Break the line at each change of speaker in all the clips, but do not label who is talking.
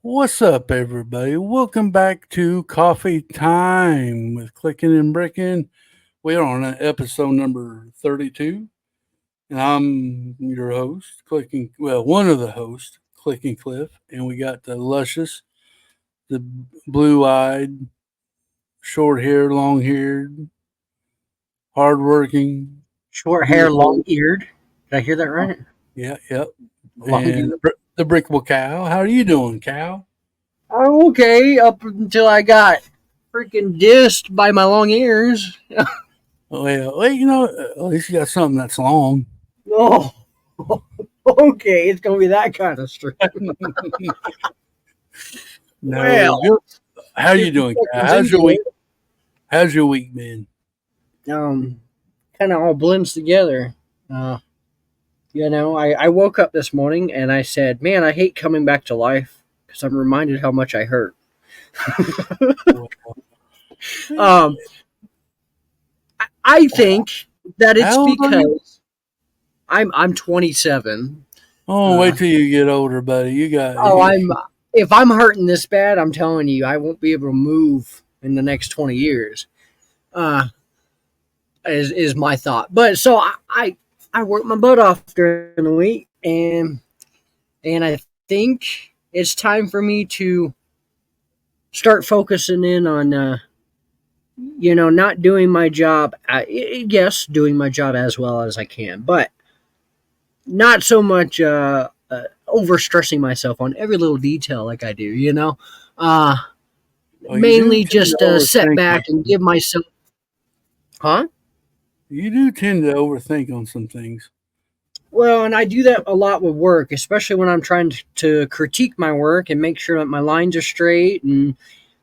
What's up, everybody? Welcome back to Coffee Time with Clicken and Bricken. We're on episode number 32, and I'm your host, Clicking. Well, one of the hosts, Clicking Cliff, and we got the luscious, the blue-eyed, short-haired, long-haired, hardworking,
Short hair,
beautiful.
long eared. Did I hear that
Oh,
right?
yeah, yep.
Long
And
eared.
the Brickable Cow. How are you doing, Cow?
Oh, okay, up until I got freaking dissed by my long ears.
Well, at least you got something that's long.
Oh, okay, it's gonna be that kind of stream.
No,
Well,
good. How you
50
doing, Cal?
seconds into it,
How's your week been?
um, kind of all blends together. Uh, I woke up this morning and I said, "Man, I hate coming back to life because I'm reminded how much I hurt."
Well,
Um, I think that it's
how old are you?
because I'm 27.
Oh,
Uh,
wait till you get older, buddy.
Oh, if I'm hurting this bad, I'm telling you, I won't be able to move in the next 20 years. Uh, is my thought. But so I work my butt off during the week, and I think it's time for me to start focusing in on not doing my job. Yes, doing my job as well as I can, but not so much overstressing myself on every little detail like I do. Uh,
well, you do
Mainly
tend to
just set
overthink on
back and
some.
give myself, huh?
You do tend to overthink on some things.
Well, and I do that a lot with work, especially when I'm trying to critique my work and make sure that my lines are straight. And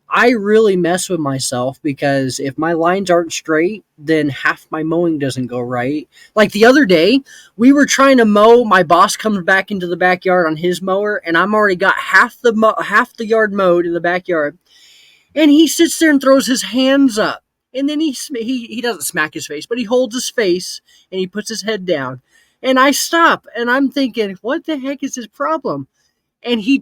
I really mess with myself because if my lines aren't straight, then half my mowing doesn't go right. Like the other day, we were trying to mow. My boss comes back into the backyard on his mower, and I'm already got half the yard mowed in the backyard. And he sits there and throws his hands up. And then he doesn't smack his face, but he holds his face and he puts his head down. And I stop and I'm thinking, what the heck is his problem? And he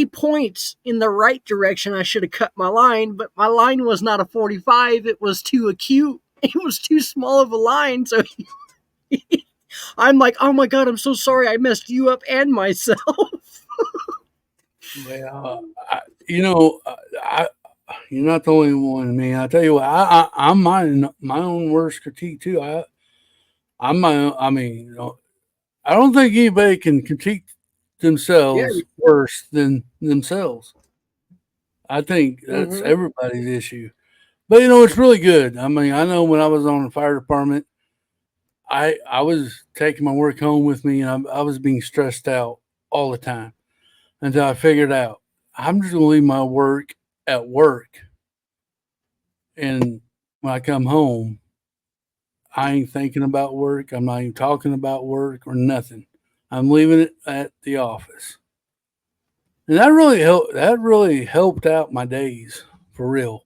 points in the right direction. I should have cut my line, but my line was not a 45. It was too acute. It was too small of a line. So I'm like, oh my God, I'm so sorry. I messed you up and myself.
Well, I, you're not the only one, man. I tell you what, I'm my own worst critique too. I'm my own, I mean, I don't think anybody can critique
Yeah.
themselves worse than themselves. I think that's
Mm-hmm.
everybody's issue. But it's really good. I mean, I know when I was on the fire department, I was taking my work home with me, and I was being stressed out all the time until I figured out I'm just gonna leave my work at work, and when I come home, I ain't thinking about work. I'm not even talking about work or nothing. I'm leaving it at the office, and that really helped. That really helped out my days for real.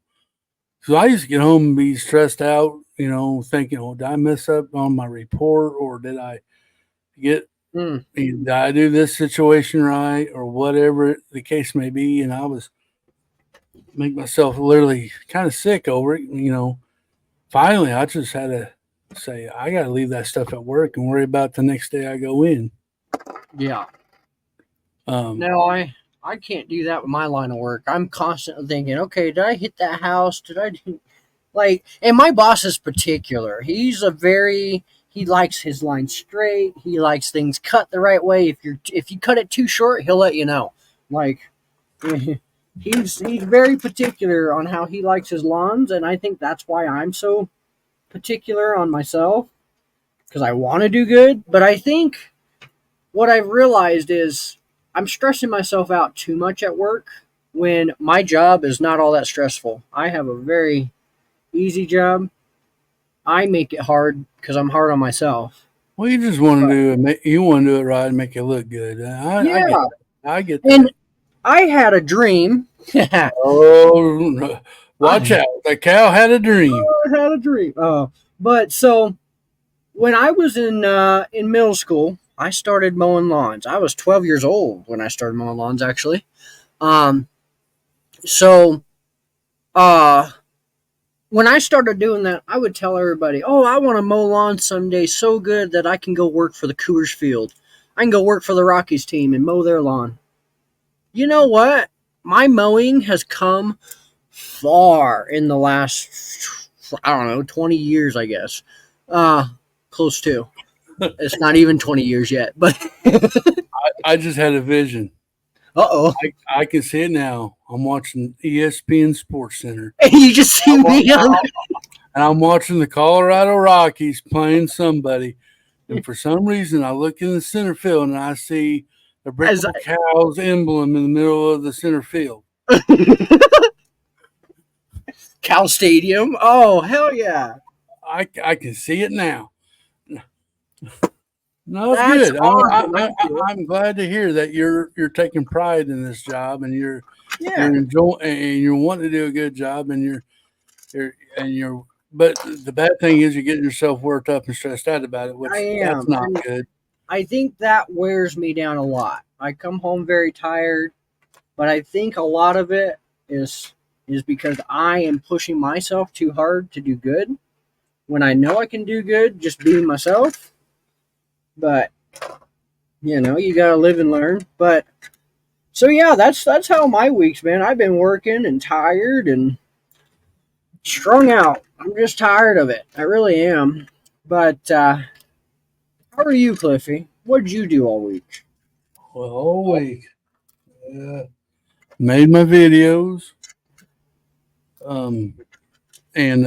So I used to get home and be stressed out, thinking, "Oh, did I mess up on my report, or did I get
Mm.
did I do this situation right, or whatever the case may be?" And I was make myself literally kind of sick over it. Finally, I just had to say, I got to leave that stuff at work and worry about the next day I go in.
Yeah.
Um,
No, I can't do that with my line of work. I'm constantly thinking, okay, did I hit that house? Did I do like? And my boss is particular. He likes his line straight. He likes things cut the right way. If you cut it too short, he'll let you know. Like he's very particular on how he likes his lawns, and I think that's why I'm so particular on myself because I want to do good. But I think what I've realized is I'm stressing myself out too much at work when my job is not all that stressful. I have a very easy job. I make it hard because I'm hard on myself.
well, you just want
But
to do it. You want to do it right and make it look good. I get
yeah,
that. I get
and
that.
I had a dream. I
Oh, watch out! The cow had a dream.
had a dream. But so when I was in middle school, I started mowing lawns. I was 12 years old when I started mowing lawns, actually. Um, so, uh, when I started doing that, I would tell everybody, "Oh, I want to mow lawns someday so good that I can go work for the Coors Field. I can go work for the Rockies team and mow their lawn." You know what? My mowing has come far in the last, I don't know, 20 years, I guess. Close to. It's not even 20 years yet, but
I just had a vision.
uh-oh.
I can see it now. I'm watching ESPN Sports Center.
And you just see me on
And I'm watching the Colorado Rockies playing somebody. And for some reason, I look in the center field and I see the TheBrickableCow's emblem in the middle of the center field.
Cal Stadium. Oh, hell yeah.
I can see it now. No, it's
That's
good.
awesome.
I'm glad to hear that you're taking pride in this job and you're
Yeah.
enjoying and you're wanting to do a good job and you're. But the bad thing is you're getting yourself worked up and stressed out about it, which
I am.
that's not
And
good.
I think that wears me down a lot. I come home very tired, but I think a lot of it is because I am pushing myself too hard to do good when I know I can do good just being myself. But you know, you gotta live and learn. But so yeah, that's how my week's been. I've been working and tired and strung out. I'm just tired of it. I really am. But how are you, Cliffy? What did you do all week?
Well, all week, made my videos, um, and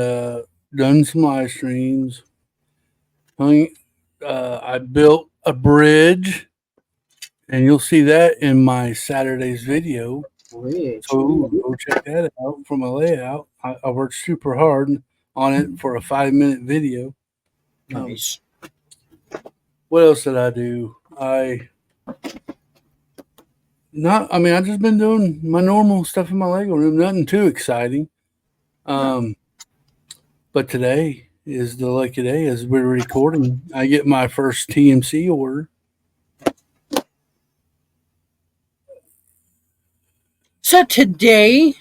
done some live streams. I built a bridge, and you'll see that in my Saturday's video.
Rich.
So go check that out for my layout. I worked super hard on it for a 5-minute video.
Nice.
What else did I do? I just been doing my normal stuff in my Lego room. Nothing too exciting. But today is the lucky day as we're recording. I get my first TMC order.
So today,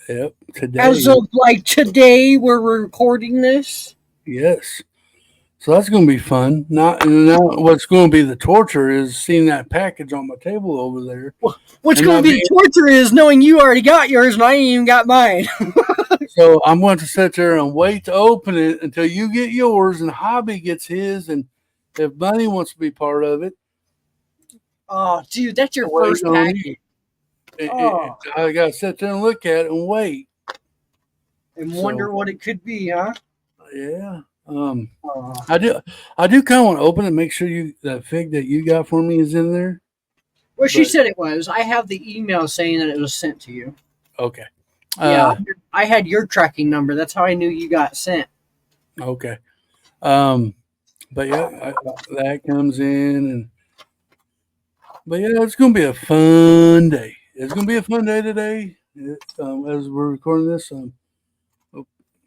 Yep, today.
as of like today, we're recording this.
Yes. So that's going to be fun. Now, what's going to be the torture is seeing that package on my table over there.
What's
And
going to
not
be the torture is knowing you already got yours and I ain't even got mine.
So I'm going to sit there and wait to open it until you get yours and Hobby gets his. And if Bunny wants to be part of it,
Oh, dude, that's your
wait
first
on
package.
I got to sit there and look at it and wait.
And wonder what it could be, huh?
Yeah. I do kind of want to open it, make sure that fig that you got for me is in there.
Well, she said it was. I have the email saying that it was sent to you.
Okay.
Yeah, I had your tracking number. That's how I knew you got sent.
Okay. But yeah, that comes in but yeah, it's going to be a fun day. It's going to be a fun day today. As we're recording this,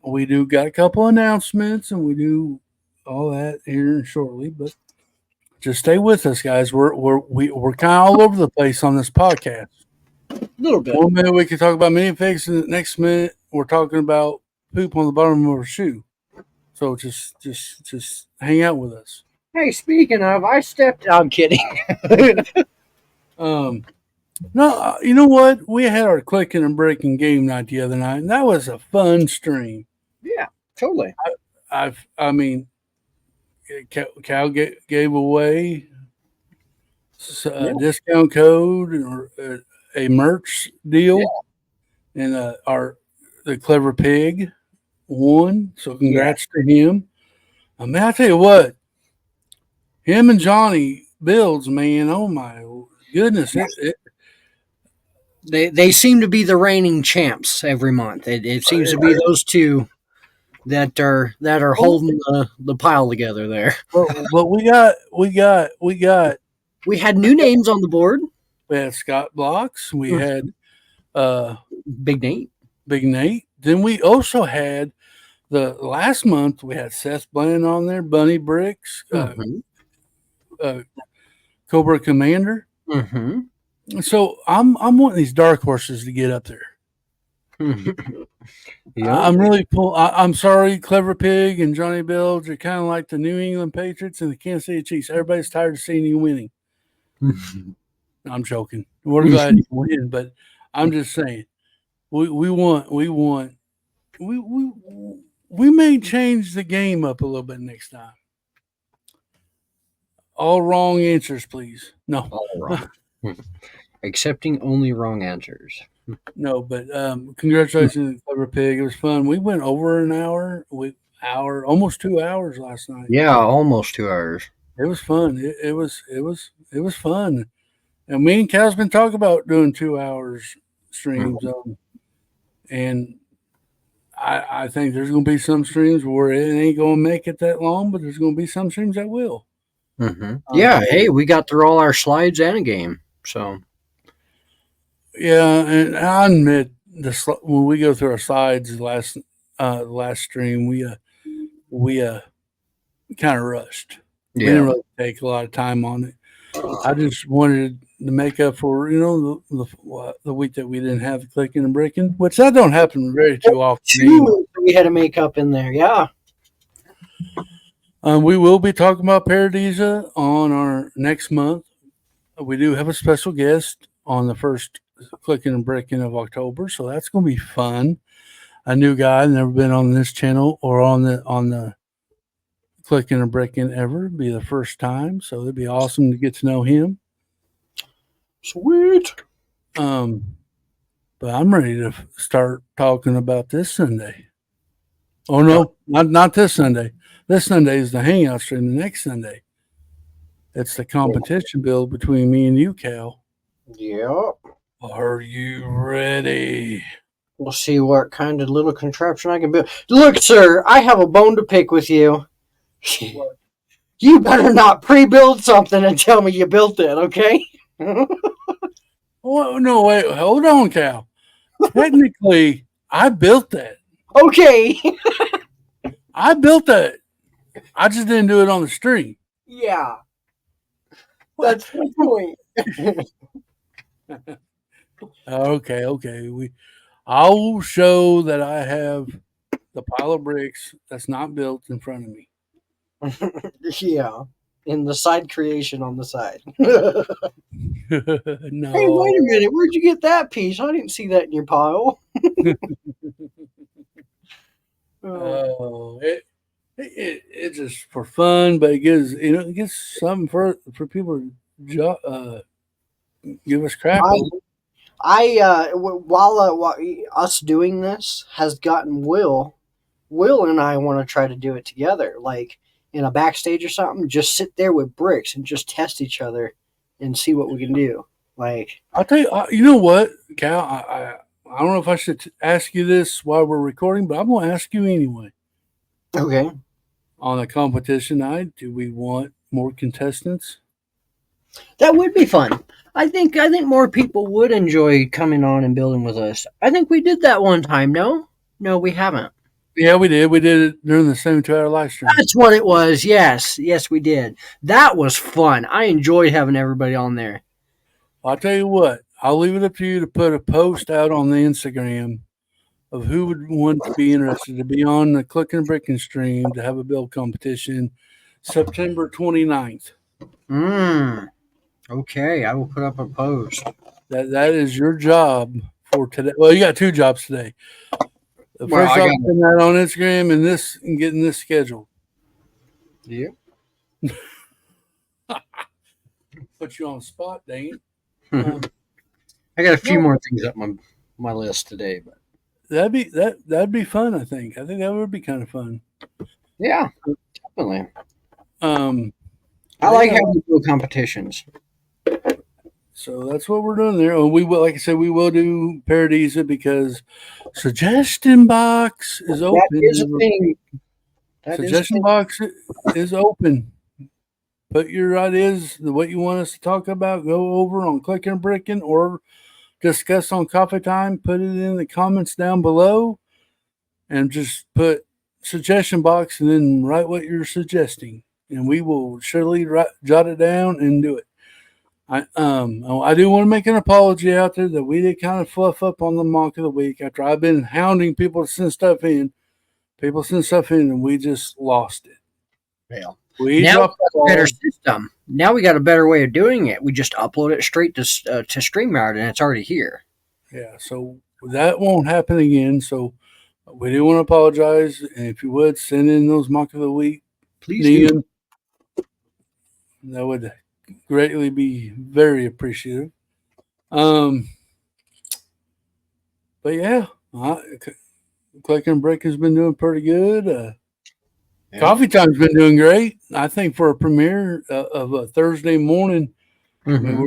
we do got a couple announcements and we do all that here shortly, but just stay with us, guys. We're kind of all over the place on this podcast.
A little bit.
1 minute we can talk about minifigs, and the next minute we're talking about poop on the bottom of our shoe. So just hang out with us.
Hey, speaking of, I'm kidding.
No, you know what? We had our Clicking and Bricken game night the other night, and that was a fun stream.
Yeah, totally.
I mean, Cal gave away a discount code or a merch deal, and the clever pig won. So congrats to him. I mean, I tell you what, him and Johnny builds, man. Oh my goodness!
They seem to be the reigning champs every month. It seems to be those two that are holding the pile together there.
But we
had new names on the board.
We had Scott Blocks. We had
Big
Nate. Then we also had the last month we had Seth Bland on there, Bunny Bricks, Cobra Commander. So I'm wanting these dark horses to get up there.
Yeah.
I'm really I'm sorry, Clever Pig and Johnny Bilge are kind of like the New England Patriots and the Kansas City Chiefs. Everybody's tired of seeing you winning. I'm joking. We're glad you win, but I'm just saying we may change the game up a little bit next time. All wrong answers, please. No.
All wrong. Accepting only wrong answers.
No, but congratulations, Clever Pig. It was fun. We went over an hour. Almost 2 hours last night.
Yeah, almost 2 hours.
It was fun. It was fun. And me and Cal's been talking about doing 2 hours streams. And I think there's going to be some streams where it ain't going to make it that long, but there's going to be some streams that will.
Yeah. Hey, we got through all our slides and a game. So.
Yeah, and I admit when we go through our slides last stream, we kind of rushed.
Yeah.
We didn't really take a lot of time on it. I just wanted to make up for the week that we didn't have the Clicken and Bricken, which that don't happen very too often.
We had to make up in there, yeah.
We will be talking about Paradisa on our next month. We do have a special guest on the first Clicken and Bricken of October, so that's going to be fun. A new guy, never been on this channel or on the Clicken and Bricken ever. It'd be the first time, so it'd be awesome to get to know him.
Sweet.
But I'm ready to start talking about this Sunday. Oh no, not this Sunday. This Sunday is the hangout stream. The next Sunday, it's the competition build between me and you, Cal.
Yep.
Are you ready?
We'll see what kind of little contraption I can build. Look, sir, I have a bone to pick with you. You better not pre-build something and tell me you built it, okay?
Oh, no, wait, hold on, Cal. Technically, I built that.
Okay.
I built that. I just didn't do it on the stream.
Yeah. That's the point.
Okay. I'll show that I have the pile of bricks that's not built in front of me.
Yeah. In the side creation on the side.
No.
Hey, wait a minute. Where'd you get that piece? I didn't see that in your pile.
It's just for fun, but it gives something for people to give us crap.
While us doing this has gotten Will and I want to try to do it together, like in a backstage or something. Just sit there with bricks and just test each other and see what we can do. Like,
I'll tell you, you know what, Cal? I don't know if I should ask you this while we're recording, but I'm going to ask you anyway.
Okay.
On the competition night, do we want more contestants?
That would be fun. I think more people would enjoy coming on and building with us. I think we did that one time. No, we haven't.
Yeah, we did. We did it during the 72-hour live stream.
That's what it was. Yes, we did. That was fun. I enjoyed having everybody on there.
I'll tell you what. I'll leave it up to you to put a post out on the Instagram of who would want to be interested to be on the Clicken and Bricken stream to have a build competition September 29th.
Okay, I will put up a post.
That is your job for today. Well, you got 2 jobs today. The first job is putting that on Instagram and getting this scheduled.
Yeah.
Put you on the spot, dang
it. I got a few more things up my list today, but
that'd be fun. I think that would be kind of fun.
Yeah, definitely. I like having cool competitions.
So that's what we're doing there. We will, like I said, we will do Paradisa because suggestion box is open.
That is a thing.
Suggestion box is open. Put your ideas, what you want us to talk about, go over on Clicken and Bricken or discuss on Coffee Time. Put it in the comments down below and just put suggestion box and then write what you're suggesting. And we will surely jot it down and do it. I do want to make an apology out there that we did kind of fluff up on the mock of the week after I've been hounding people to send stuff in. People send stuff in, and we just lost it.
Well,
We
now we
dropped the
got a better
ball.
system. Now we got a better way of doing it. We just upload it straight to StreamYard, and it's already here.
Yeah, so that won't happen again. So we do want to apologize, and if you would send in those mock of the week,
Please do.
Negan, that would greatly be very appreciative. But yeah, Clicken and Brick has been doing pretty good.
Yeah.
Coffee Time's been doing great. I think for a premiere of a Thursday morning, I mean,
Mhm.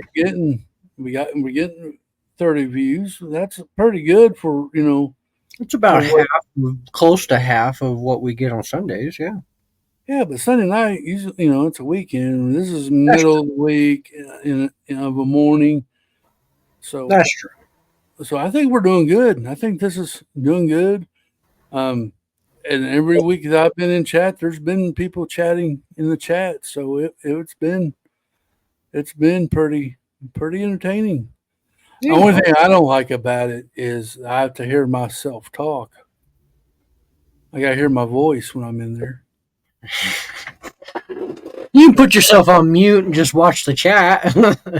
we're getting 30 views. That's pretty good for
It's about
for what-
half, close to half of what we get on Sundays. Yeah.
yeah. But Sunday night, usually it's a weekend. This is middle of the week of a morning. So
That's true.
so I think we're doing good. I think this is doing good. And every week that I've been in chat, there's been people chatting in the chat. So it's been pretty entertaining. The only thing I don't like about it is I have to hear myself talk. I got to hear my voice when I'm in there.
You can put yourself on mute and just watch the chat,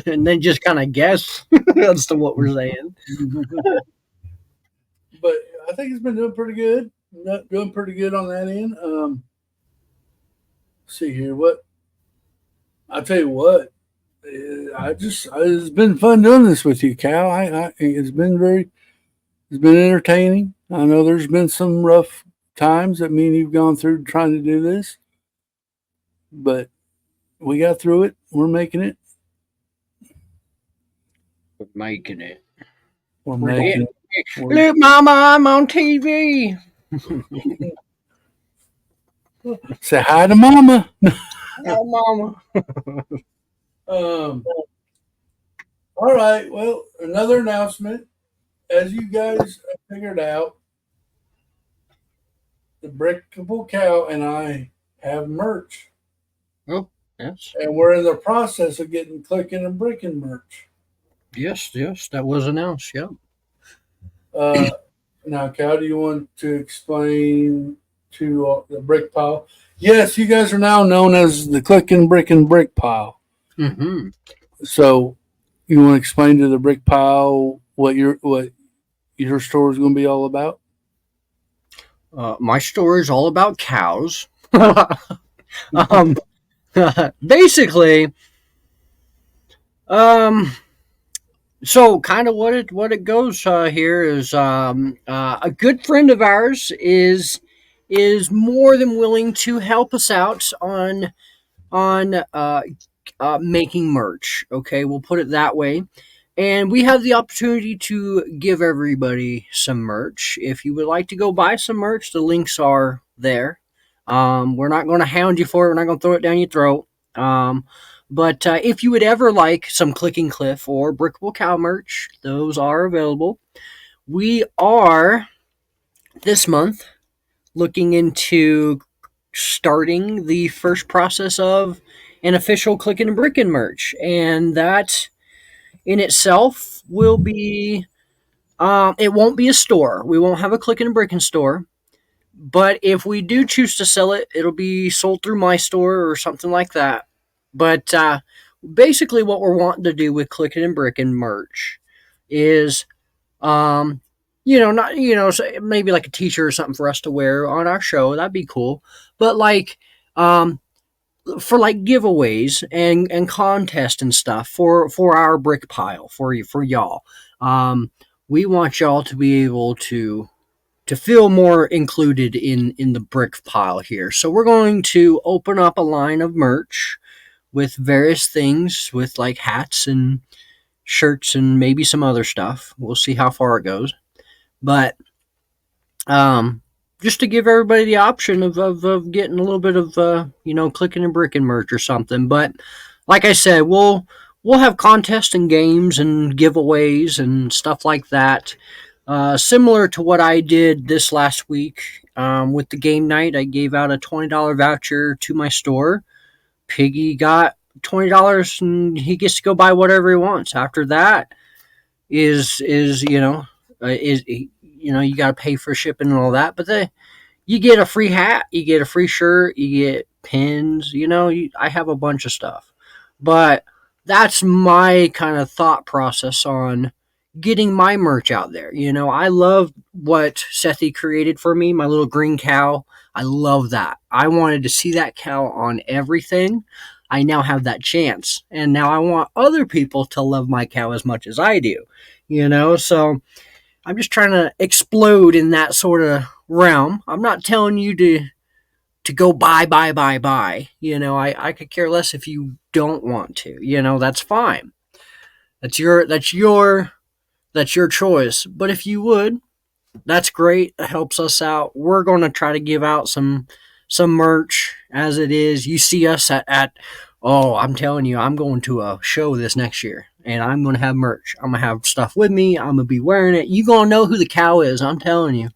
and then just kind of guess as to what we're saying.
But I think it's been doing pretty good. Doing pretty good on that end. See here, what I tell you what, it's been fun doing this with you, Cal. It's been entertaining. I know there's been some rough times that me and you've gone through trying to do this, but we got through it. We're making it.
We're making it.
We're making it.
Look, Mama, I'm on TV.
Say hi to Mama.
Oh, Mama.
All right. Well, another announcement. As you guys have figured out, the Brickable Cow and I have merch.
Oh, yes.
And we're in the process of getting Clicking and Bricken merch.
Yes, that was announced. Yep.
Now, Cal, do you want to explain to the brick pile? Yes, you guys are now known as the Clicking, Bricken, brick pile.
Mm-hmm.
So, you want to explain to the brick pile what your store is going to be all about?
My store is all about cows. Basically, so kind of what it goes here is a good friend of ours is more than willing to help us out on making merch. Okay, we'll put it that way. And we have the opportunity to give everybody some merch. If you would like to go buy some merch, the links are there. We're not going to hound you for it. We're not going to throw it down your throat. But if you would ever like some Clicking Cliff or Brickable Cow merch, those are available. We are, this month, looking into starting the first process of an official Clicking and Bricken merch. And that in itself will be, it won't be a store. We won't have a Clicking and Bricken store. But if we do choose to sell it, it'll be sold through my store or something like that. But basically, what we're wanting to do with Clicking and Bricken merch is, not maybe like a T-shirt or something for us to wear on our show. That'd be cool. But like, for like giveaways and contest and stuff for our brick pile for y'all. We want y'all to be able to feel more included in the brick pile here. So we're going to open up a line of merch with various things, with like hats and shirts and maybe some other stuff. We'll see how far it goes. But just to give everybody the option of getting a little bit of Clicking and Bricken merch or something. But like I said, we'll have contests and games and giveaways and stuff like that. Similar to what I did this last week with the game night. I gave out a $20 voucher to my store. Piggy got $20 and he gets to go buy whatever he wants. After that is you got to pay for shipping and all that, but you get a free hat, you get a free shirt, you get pins. I have a bunch of stuff, but that's my kind of thought process on getting my merch out there. I love what Sethi created for me, my little green cow. I love that. I wanted to see that cow on everything. I now have that chance, and now I want other people to love my cow as much as I do. So I'm just trying to explode in that sort of realm. I'm not telling you to go buy. I could care less if you don't want to. That's fine. That's your choice. But if you would, that's great. It helps us out. We're going to try to give out some merch as it is. You see us at oh, I'm telling you, I'm going to a show this next year, and I'm going to have merch. I'm going to have stuff with me. I'm going to be wearing it. You going to know who the cow is. I'm telling you.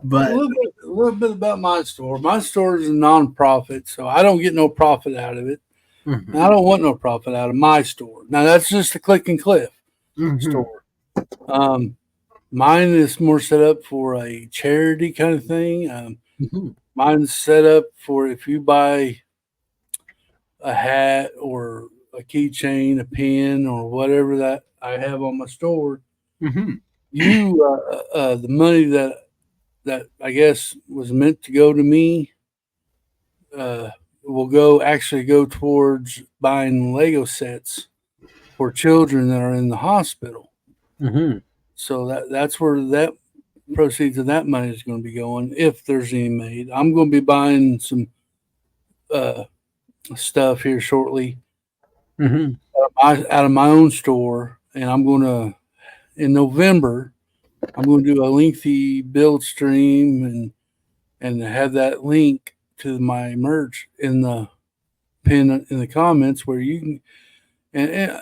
But
a little bit about my store. My store is a nonprofit, so I don't get no profit out of it.
mm-hmm,
And I don't want no profit out of my store. Now that's just a Click and Cliff
mm-hmm,
store. Mine is more set up for a charity kind of thing.
mm-hmm,
Mine's set up for if you buy a hat or a keychain, a pin, or whatever that I have on my store.
mm-hmm,
The money that I guess was meant to go to me will go towards buying Lego sets for children that are in the hospital.
mm-hmm.
So that's where that proceeds of that money is going to be going if there's any made. I'm going to be buying some uh, stuff here shortly
Mm-hmm.
out of my own store, and I'm going to in November. I'm going to do a lengthy build stream and have that link to my merch in the pin in the comments where you can and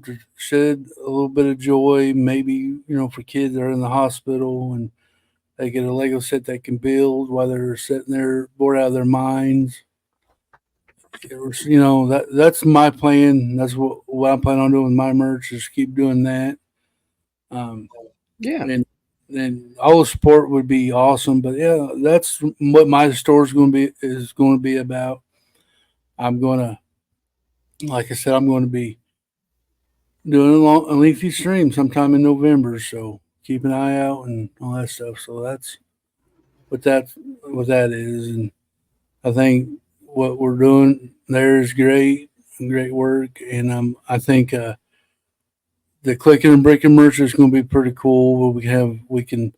to shed a little bit of joy, maybe for kids that are in the hospital and they get a Lego set they can build while they're sitting there bored out of their minds. That's my plan. That's what I'm planning on doing with my merch is keep doing that. Um,
Yeah.
and then all the support would be awesome. But yeah, that's what my store is going to be about. I'm gonna, like I said, I'm going to be doing a lengthy stream sometime in November. So keep an eye out and all that stuff. So that's what that is, and I think what we're doing there is great work, and I think the Clicking and Bricken merch is going to be pretty cool. Where we can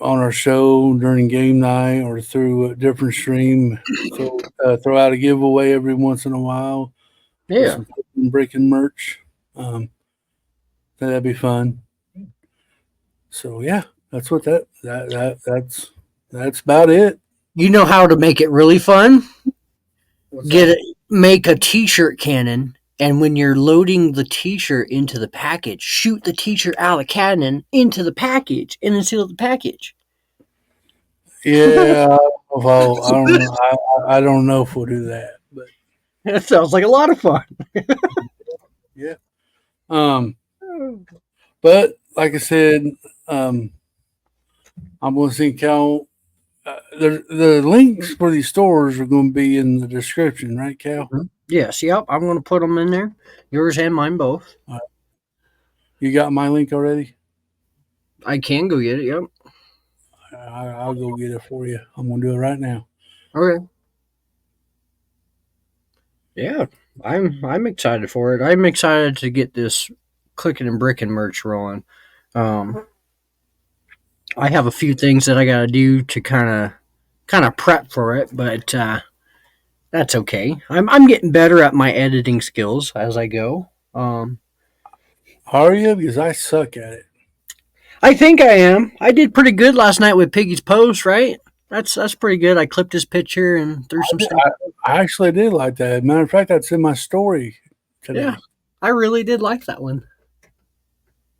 on our show during game night or through a different stream throw out a giveaway every once in a while with
Yeah.
some Clicking and Bricken merch. Um, that'd be fun. So yeah, that's what that's about it.
You know how to make it really fun?
What's
Get
that?
it. Make a T-shirt cannon, and when you're loading the T-shirt into the package, shoot the T-shirt out of the cannon into the package, and then seal the package.
Yeah, well, I don't know. I don't know if we'll do that, but
That sounds like a lot of fun.
yeah. But like I said, I'm going to see Cal. The links for these stores are going to be in the description, right, Cal?
Yes, yep. I'm going to put them in there. Yours and mine both.
You got my link already?
I can go get it. Yep.
I'll go get it for you. I'm going to do it right now.
Okay. Yeah, I'm excited for it. I'm excited to get this Clicking and Bricken merch rolling. I have a few things that I got to do to kind of prep for it, but that's okay. I'm getting better at my editing skills as I go.
Are you? Because I suck at it.
I think I am. I did pretty good last night with Piggy's post, right? That's pretty good. I clipped his picture and threw some stuff.
I actually did like that. Matter of fact, that's in my story today.
Yeah, I really did like that one.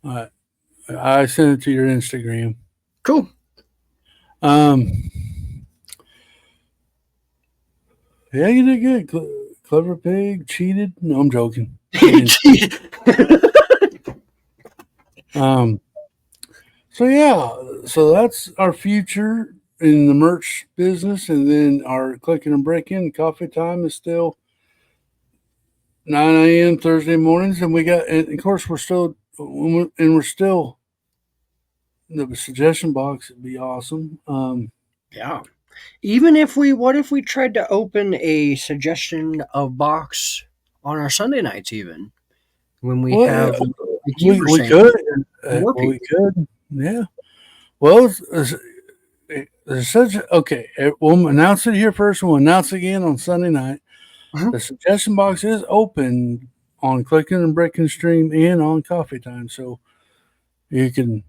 I sent it to your Instagram.
Cool.
Um, Yeah, you did good. Clever pig cheated. No, I'm joking. Um. So yeah, so that's our future in the merch business, and then our clicking and breaking coffee time is still 9 a.m. Thursday mornings, and of course, we're still the suggestion box would be awesome.
Yeah. Even if what if we tried to open a suggestion of box on our Sunday nights, even when we
Well,
have, like you were
we
saying,
could,
more
we
people?
could, yeah. Well, there's such okay. We'll announce it here first, and we'll announce it again on Sunday night.
Mhm.
The suggestion box is open on Clicking and Breaking Stream and on Coffee Time, so you can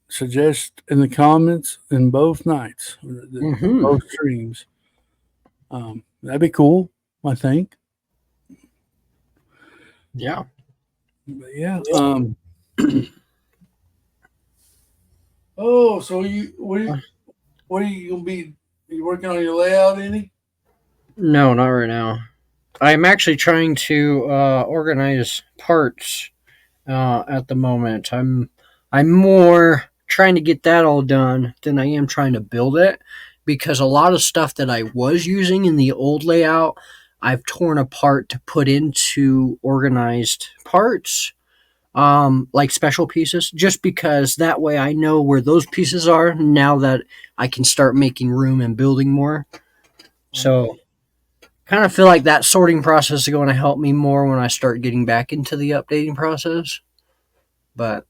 suggest in the comments in both nights,
Mhm.
both streams. That'd be cool, I think.
Yeah.
But yeah. Oh, so what are you gonna be? Are you working on your layout any?
No, not right now. I'm actually trying to organize parts at the moment. I'm more trying to get that all done than I am trying to build it, because a lot of stuff that I was using in the old layout, I've torn apart to put into organized parts, like special pieces, just because that way I know where those pieces are now that I can start making room and building more. So kind of feel like that sorting process is going to help me more when I start getting back into the updating process. But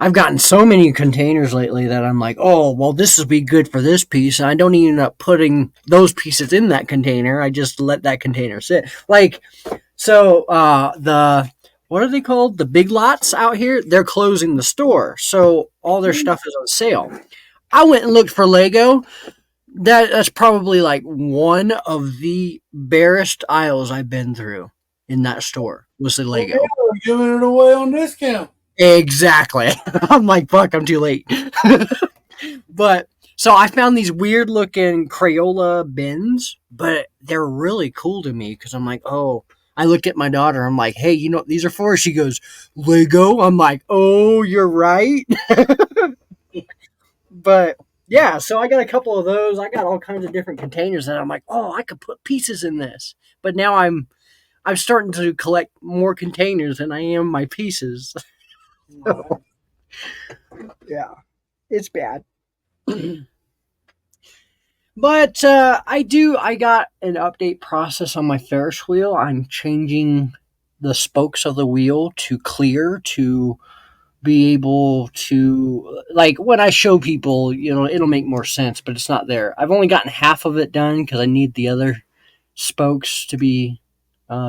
I've gotten so many containers lately that I'm like, oh, well, this will be good for this piece. And I don't even end up putting those pieces in that container. I just let that container sit. Like, so what are they called? The Big Lots out here, they're closing the store. So all their stuff is on sale. I went and looked for Lego. That's probably like one of the barest aisles I've been through in that store was the
Well, yeah,
Lego.
we're giving it away on discount.
Exactly. I'm like, fuck, I'm too late. But so I found these weird looking Crayola bins, but they're really cool to me because I'm like, oh, I looked at my daughter. I'm like, hey, you know what these are for? She goes, Lego. I'm like, oh, you're right. But yeah, so I got a couple of those. I got all kinds of different containers that I'm like, oh, I could put pieces in this. But now I'm starting to collect more containers than I am my pieces.
Right.
Yeah, it's bad. But I got an update process on my Ferris wheel. I'm changing the spokes of the wheel to clear to be able to, like, when I show people, it'll make more sense, but it's not there. I've only gotten half of it done because I need the other spokes to be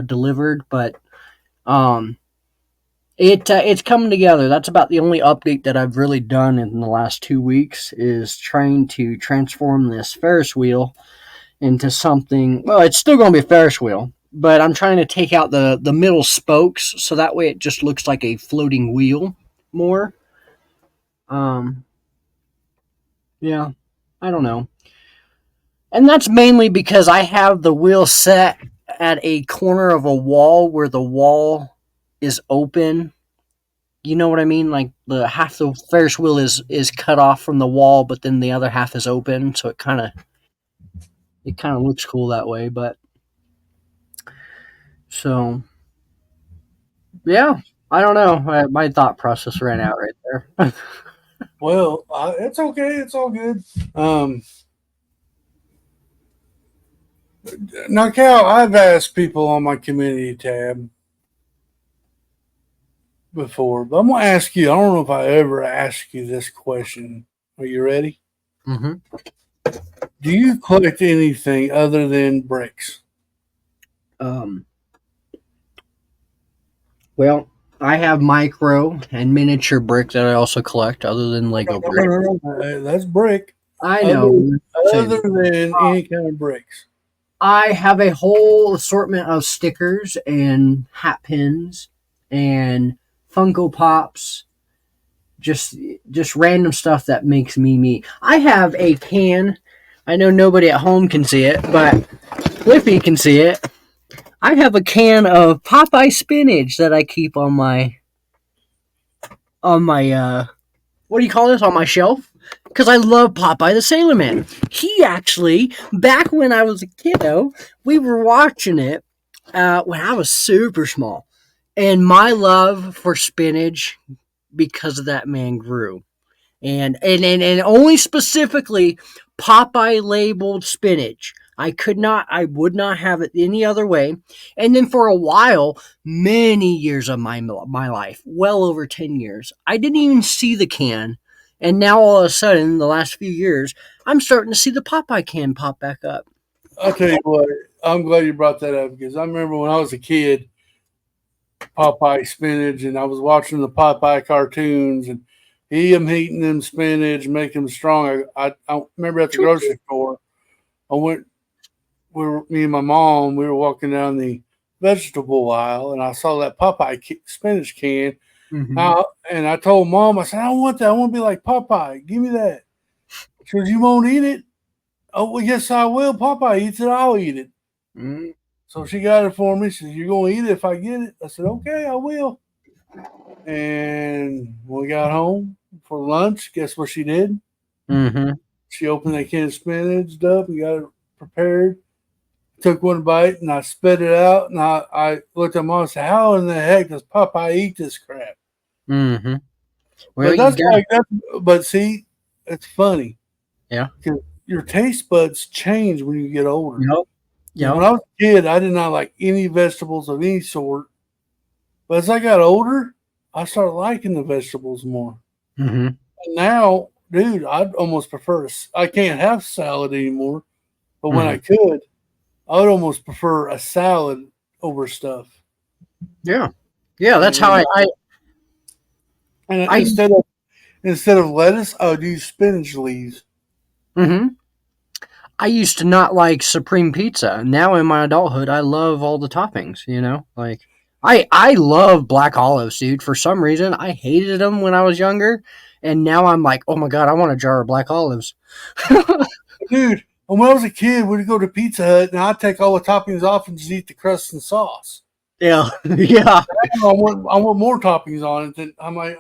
delivered, but um, it's coming together. That's about the only update that I've really done in the last 2 weeks is trying to transform this Ferris wheel into something. Well, it's still going to be a Ferris wheel, but I'm trying to take out the middle spokes so that way it just looks like a floating wheel more. Um, yeah, I don't know. And that's mainly because I have the wheel set at a corner of a wall where the wall is open. You know what I mean? Like the half the Ferris wheel is cut off from the wall, but then the other half is open, so it kind of looks cool that way. But so yeah, I don't know. My thought process ran out right there.
Well, it's okay. It's all good. Now, Cal, I've asked people on my community tab before, but I'm gonna ask you. I don't know if I ever asked you this question. Are you ready?
hmm
Do you collect anything other than bricks?
Um, well, I have micro and miniature brick that I also collect, other than Lego
No,
brick.
no, no. That's brick.
I
Other
know.
other
Same.
than any kind of bricks.
I have a whole assortment of stickers and hat pins and Funko Pops, just random stuff that makes me me. I have a can. I know nobody at home can see it, but Flippy can see it. I have a can of Popeye spinach that I keep on my what do you call this, on my shelf, because I love Popeye the Sailor Man. He actually, back when I was a kiddo, we were watching it when I was super small, and my love for spinach because of that man grew. And only specifically Popeye labeled spinach. I would not have it any other way. And then for a while, many years of my life, well over 10 years, I didn't even see the can. And now all of a sudden, the last few years, I'm starting to see the Popeye can pop back up.
I'll tell you what, I'm glad you brought that up because I remember when I was a kid, Popeye spinach, and I was watching the Popeye cartoons and him eating them spinach, making them strong. I remember at the grocery store, I went, me and my mom, we were walking down the vegetable aisle, and I saw that Popeye spinach can.
Mm-hmm.
And I told Mom, I said, I don't want that. I want to be like Popeye. Give me that. She goes, you won't eat it? Oh, well, yes, I will. Popeye eats it. I'll eat it.
Mm-hmm.
So she got it for me. She said, you're going to eat it if I get it? I said, okay, I will. And when we got home for lunch, guess what she did?
Mm-hmm.
She opened that can of spinach up and got it prepared. Took one bite and I spit it out. And I looked at Mom and said, how in the heck does Popeye eat this crap?
Mm-hmm. Well,
But
you
that's
got
like that. But see, it's funny.
yeah.
Because your taste buds change when you get older.
Yep.
Because
Yep.
when I was a kid, I did not like any vegetables of any sort. But as I got older, I started liking the vegetables more.
Mm-hmm.
And now, dude, I'd almost prefer. I can't have salad anymore, but when
Mm-hmm.
I could, I would almost prefer a salad over stuff.
Yeah. Yeah. That's how
And,
I
instead of lettuce, I would use spinach leaves.
mm-hmm. I used to not like supreme pizza. Now in my adulthood, I love all the toppings. Like I love black olives, dude. For some reason, I hated them when I was younger, and now I'm like, oh my god, I want a jar of black olives.
Dude, when I was a kid, we'd go to Pizza Hut and I'd take all the toppings off and just eat the crust and sauce.
Yeah, yeah,
I want more toppings on it. I'm like,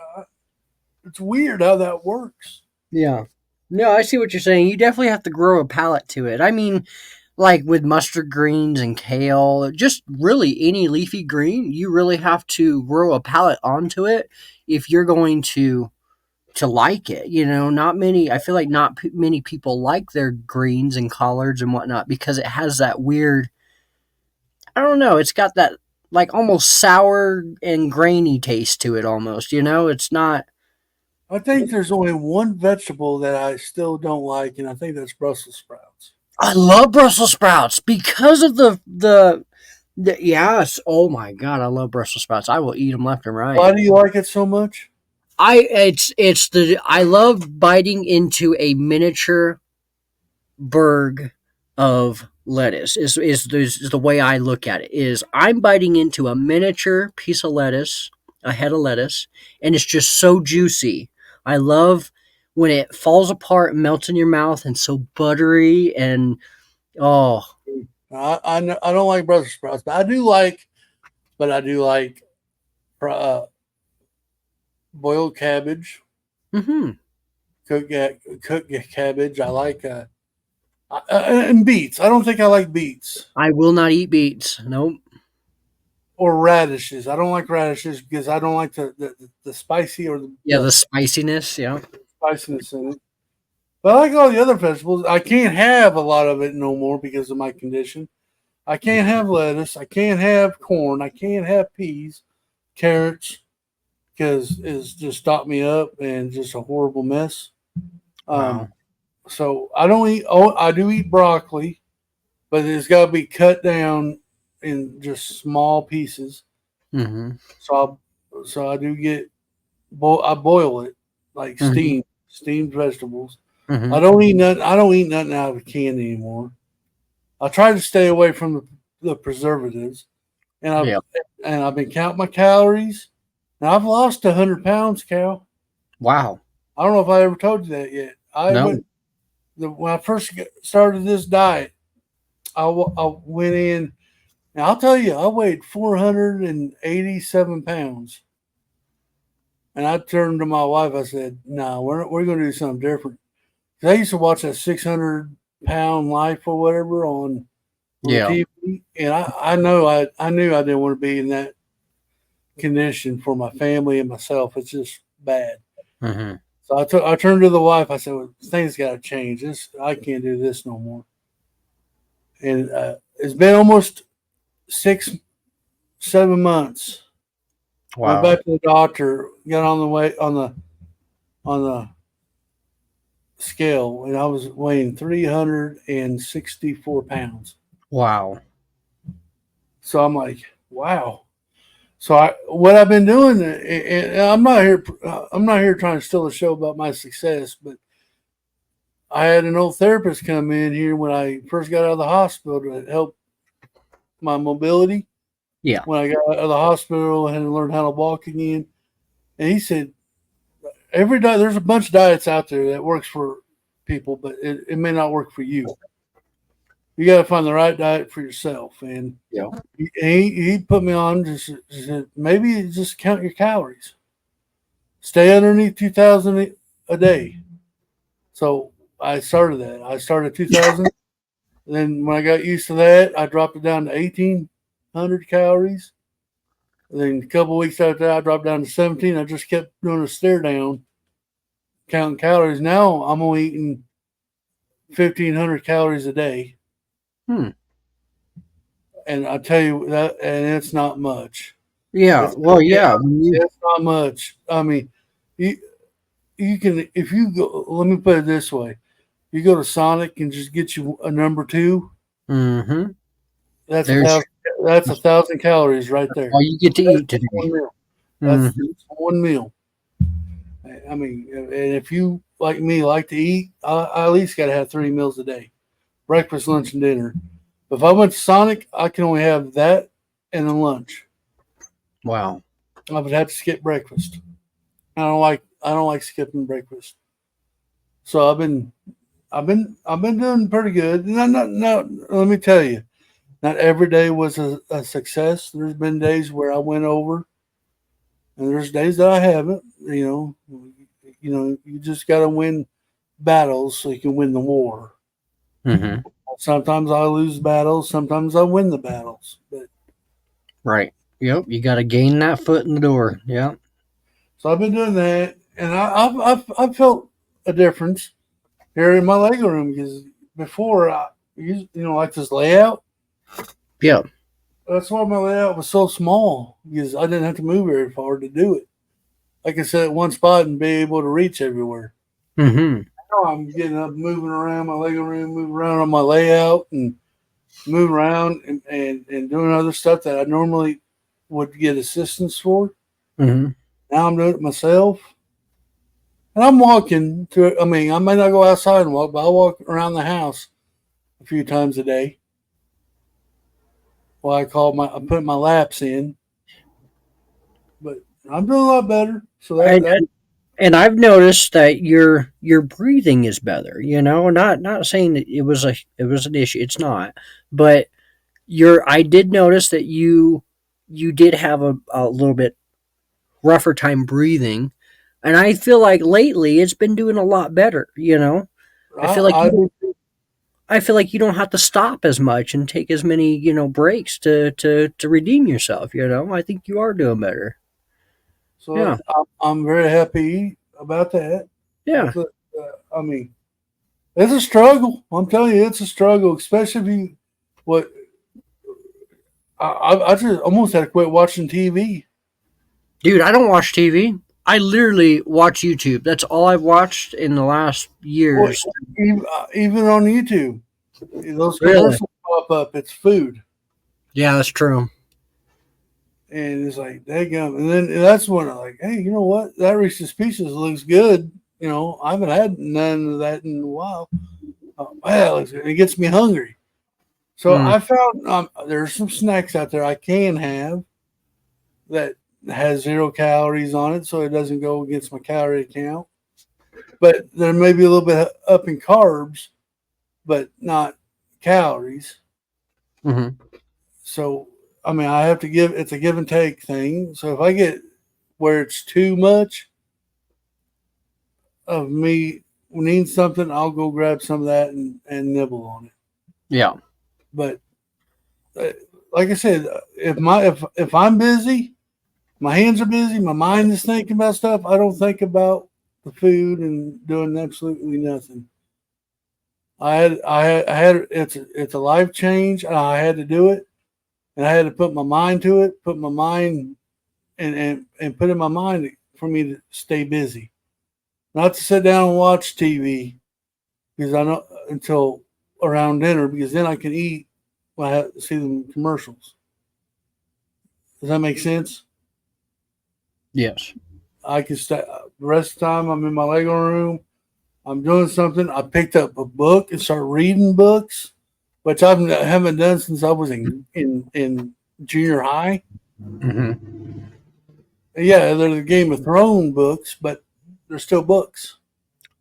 it's weird how that works.
yeah. No, I see what you're saying. You definitely have to grow a palate to it. I mean, like with mustard greens and kale, just really any leafy green, you really have to grow a palate onto it if you're going to like it. Not many. I feel like not many people like their greens and collards and whatnot because it has that weird. I don't know. It's got that like almost sour and grainy taste to it. Almost. It's not.
I think there's only one vegetable that I still don't like, and I think that's Brussels sprouts.
I love Brussels sprouts because of the yes. Oh my god, I love Brussels sprouts. I will eat them left and right.
Why do you like it so much?
I love biting into a miniature berg of lettuce is the way I look at it. Is I'm biting into a miniature piece of lettuce, a head of lettuce, and it's just so juicy. I love when it falls apart and melts in your mouth and so buttery and oh.
I don't like Brussels sprouts, but I do like uh, boiled cabbage,
Mm-hmm.
cooked cabbage. I like and beets. I don't think I like beets
I will not eat beets. Nope.
or radishes. I don't like radishes because I don't like the spicy or
Yeah, the spiciness. Yeah.
spiciness in it. But I like all the other vegetables. I can't have a lot of it no more because of my condition. I can't have lettuce. I can't have corn. I can't have peas, carrots, because it's just stopped me up and just a horrible mess.
Wow.
So I don't eat. Oh, I do eat broccoli, but it's got to be cut down in just small pieces.
Mm-hmm.
So I do get. I boil it like
Mm-hmm.
steamed vegetables.
Mm-hmm.
I don't eat nothing. I don't eat nothing out of a can anymore. I try to stay away from the preservatives, and
Yeah.
I've been counting my calories. And I've lost 100 pounds, Cal.
Wow.
I don't know if I ever told you that yet.
No.
When I first started this diet, I went in. Now I'll tell you, I weighed 487 pounds, and I turned to my wife. I said, "No, we're going to do something different." Because I used to watch that 600-pound life or whatever on the
Yeah.
TV, and I knew I didn't want to be in that condition for my family and myself. It's just bad.
Mm-hmm.
So I turned to the wife. I said, well, "Things got to change. I can't do this no more." And it's been almost 6, 7 months. Went
Wow.
back to the doctor, got on the way on the scale, and I was weighing 364 pounds.
Wow.
So I'm like, wow. So what I've been doing, and I'm not here. I'm not here trying to steal a show about my success, but I had an old therapist come in here when I first got out of the hospital to help my mobility.
Yeah.
When I got out of the hospital, I had to learn how to walk again. And he said, every diet, there's a bunch of diets out there that works for people, but it may not work for you. You got to find the right diet for yourself. And
Yeah.
he put me on, just said, maybe just count your calories. Stay underneath 2,000 a day. So I started that. I started 2,000. Then when I got used to that, I dropped it down to 1,800 calories. And then a couple of weeks after that, I dropped down to 17. I just kept doing a stare down, counting calories. Now I'm only eating 1,500 calories a day.
Hmm.
And I tell you that, and it's not much.
Yeah.
It's,
Well, yeah. When you,
it's not much. I mean, you you can, if you go. Let me put it this way: you go to Sonic and just get you a number two.
mm-hmm.
That's a
There's
thousand. That's 1,000 calories right there.
all you get to
That's
eat today.
one meal. That's
Mm-hmm.
one meal. I mean, and if you like me like to eat, I at least got to have 3 meals a day: breakfast, lunch, and dinner. If I went to Sonic, I can only have that and then lunch.
Wow.
I would have to skip breakfast. I don't like skipping breakfast. So I've been doing pretty good. No, let me tell you, not every day was a success. There's been days where I went over, and there's days that I haven't. You just got to win battles so you can win the war.
Mm-hmm.
Sometimes I lose battles, sometimes I win the battles. But
Right. Yep. You got to gain that foot in the door. Yeah.
so I've been doing that, and I've felt a difference here in my Lego room because before I like this layout.
Yeah.
That's why my layout was so small because I didn't have to move very far to do it. I could sit at one spot and be able to reach everywhere.
Mm-hmm.
Now I'm getting up, moving around my Lego room, moving around on my layout, and moving around and doing other stuff that I normally would get assistance for.
Mm-hmm.
Now I'm doing it myself. And I'm walking to, I mean, I may not go outside and walk, but I'll walk around the house a few times a day. Well, I put my laps in, but I'm doing a lot better. So
And,
that
and I've noticed that your breathing is better. You know, not saying that it was an issue. It's not, but I did notice that you did have a little bit rougher time breathing, and I feel like lately it's been doing a lot better. You know, I feel like
I
you
do.
I feel like you don't have to stop as much and take as many breaks to redeem yourself. You know, I think you are doing better.
So
Yeah,
I'm very happy about that.
yeah,
I mean, it's a struggle. I'm telling you, it's a struggle, especially if you what I just almost had to quit watching TV.
dude. I don't watch TV. I literally watch YouTube. That's all I've watched in the last
Well,
years.
even on YouTube, those
Really?
commercials pop up. It's food,
Yeah, that's true.
and it's like daggum. And then that's when I'm like, hey, you know what? That Reese's Pieces looks good. I haven't had none of that in a while. Well, it gets me hungry. So
Mm,
I found there's some snacks out there I can have that has 0 calories on it, so it doesn't go against my calorie count. But there may be a little bit up in carbs, but not calories.
Mm-hmm.
So, I mean, I have to give, it's a give and take thing. So if I get where it's too much of me needing something, I'll go grab some of that and nibble on it.
Yeah.
But uh, like I said, if I'm busy, my hands are busy, my mind is thinking about stuff. I don't think about the food and doing absolutely nothing. It's a life change. And I had to do it, and I had to put my mind to it, put my mind and put in my mind for me to stay busy, not to sit down and watch TV because I know until around dinner because then I can eat when I see them commercials. Does that make sense?
Yes.
I can stay the rest of the time. I'm in my Lego room. I'm doing something. I picked up a book and start reading books, which I haven't done since I was in junior high.
Mm-hmm.
Yeah, they're the Game of Thrones books, but they're still books.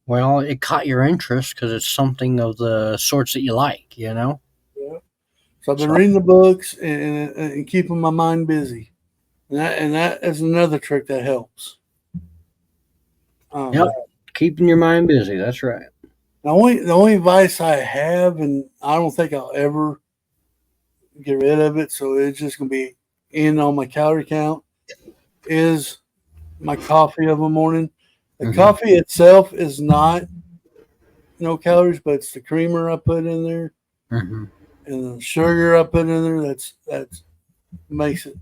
Well, it caught your interest because it's something of the sorts that you like, you know?
Yeah. So I've been
So,
reading the books and keeping my mind busy, and that is another trick that helps.
yep.
Um,
Keeping your mind busy. That's right.
the only advice I have, and I don't think I'll ever get rid of it, so it's just gonna be in on my calorie count, is my coffee of a morning. The
Mm-hmm.
coffee itself is not no calories, but it's the creamer I put in there
Mm-hmm.
and the sugar I put in there. That's makes it.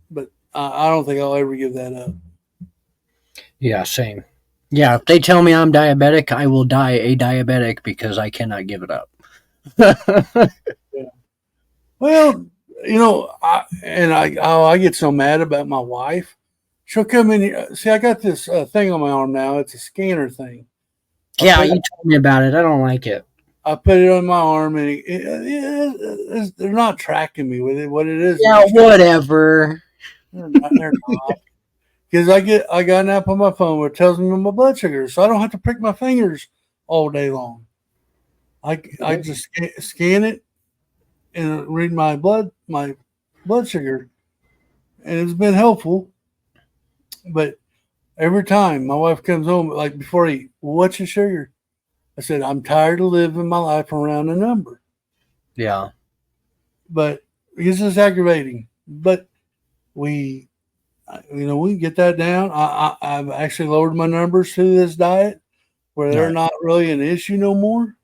But I don't think I'll ever give that up.
Yeah, same. Yeah, if they tell me I'm diabetic, I will die a diabetic because I cannot give it up.
Yeah. Well, I get so mad about my wife. She'll come in here. See, I got this thing on my arm now. It's a scanner thing. I
Yeah,
put
you told me about it. I don't like it.
I put it on my arm, and they're not tracking me with it. What it is,
Yeah, whatever.
they're not. They're not. Because I got an app on my phone where it tells me my blood sugar, so I don't have to prick my fingers all day long. I just scan it and read my blood sugar, and it's been helpful. But every time my wife comes home, like before I eat, what's your sugar? I said, I'm tired of living my life around a number.
Yeah.
But it's just aggravating. But we, we can get that down. I've actually lowered my numbers through this diet where they're
Nice.
not really an issue no more.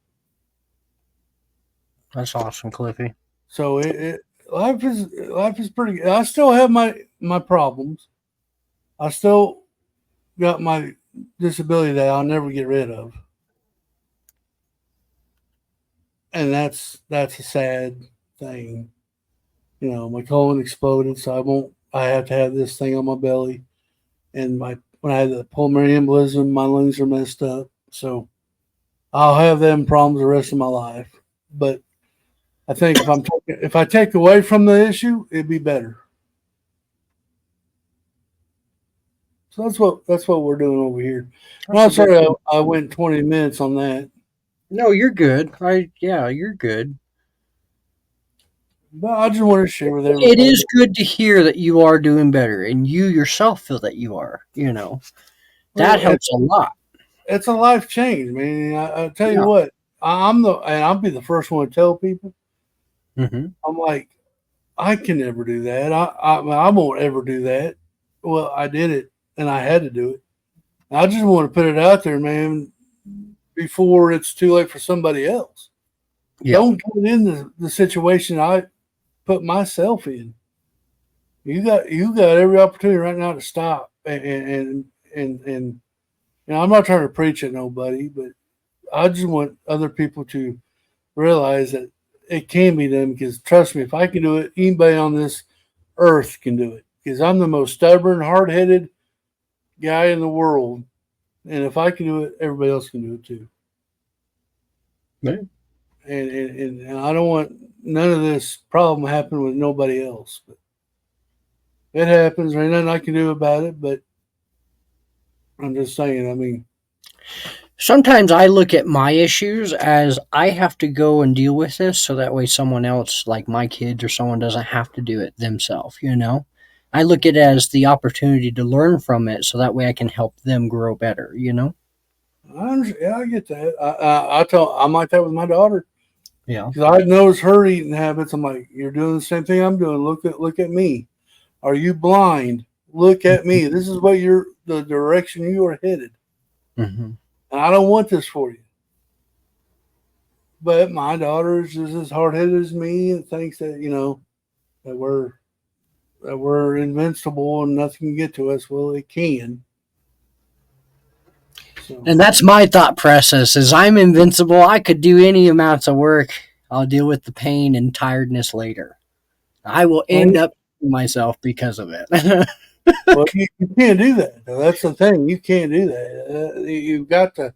That's awesome, Cliffy.
So life is pretty good. I still have my problems. I still got my disability that I'll never get rid of. And that's a sad thing. My colon exploded, so I have to have this thing on my belly. And when I had the pulmonary embolism, my lungs are messed up. So I'll have them problems the rest of my life. But I think if I take away from the issue, it'd be better. So that's what we're doing over here. And
That's
I'm
a good
sorry
thing.
I went 20 minutes on that,
No, you're good. Yeah, you're good.
but I just want to share with
It
everybody.
is good to hear that you are doing better and you yourself feel that you are, you know. That
Well,
helps a lot.
it's a life change, man. I tell you
Yeah.
what, and I'll be the first one to tell people.
Mm-hmm.
I'm like, I can never do that. I won't ever do that. Well, I did it, and I had to do it. I just want to put it out there, man, before it's too late for somebody else.
Yeah.
Don't put in the situation I put myself in. You got every opportunity right now to stop and I'm not trying to preach at nobody, but I just want other people to realize that it can be done because trust me, if I can do it, anybody on this earth can do it. Because I'm the most stubborn, hard headed guy in the world. And if I can do it, everybody else can do it too.
Yeah.
And I don't want none of this problem happen with nobody else. But it happens. There ain't nothing I can do about it. But I'm just saying, I mean,
Sometimes I look at my issues as I have to go and deal with this so that way someone else, like my kids or someone, doesn't have to do it themselves, you know? I look at it as the opportunity to learn from it so that way I can help them grow better, you know?
Yeah, I get that. I'm like that with my daughter
Yeah.
because I notice her eating habits. I'm like, you're doing the same thing I'm doing. Look at me. Are you blind? Look at me. This is what the direction you are headed.
Hmm.
And I don't want this for you. But my daughter is just as hard headed as me and thinks that, that we're invincible and nothing can get to us. Well, it can. So
And that's my thought process is I'm invincible. I could do any amounts of work. I'll deal with the pain and tiredness later. I will
well,
end up myself because of it.
you can't do that. That's the thing. You can't do that. You've got to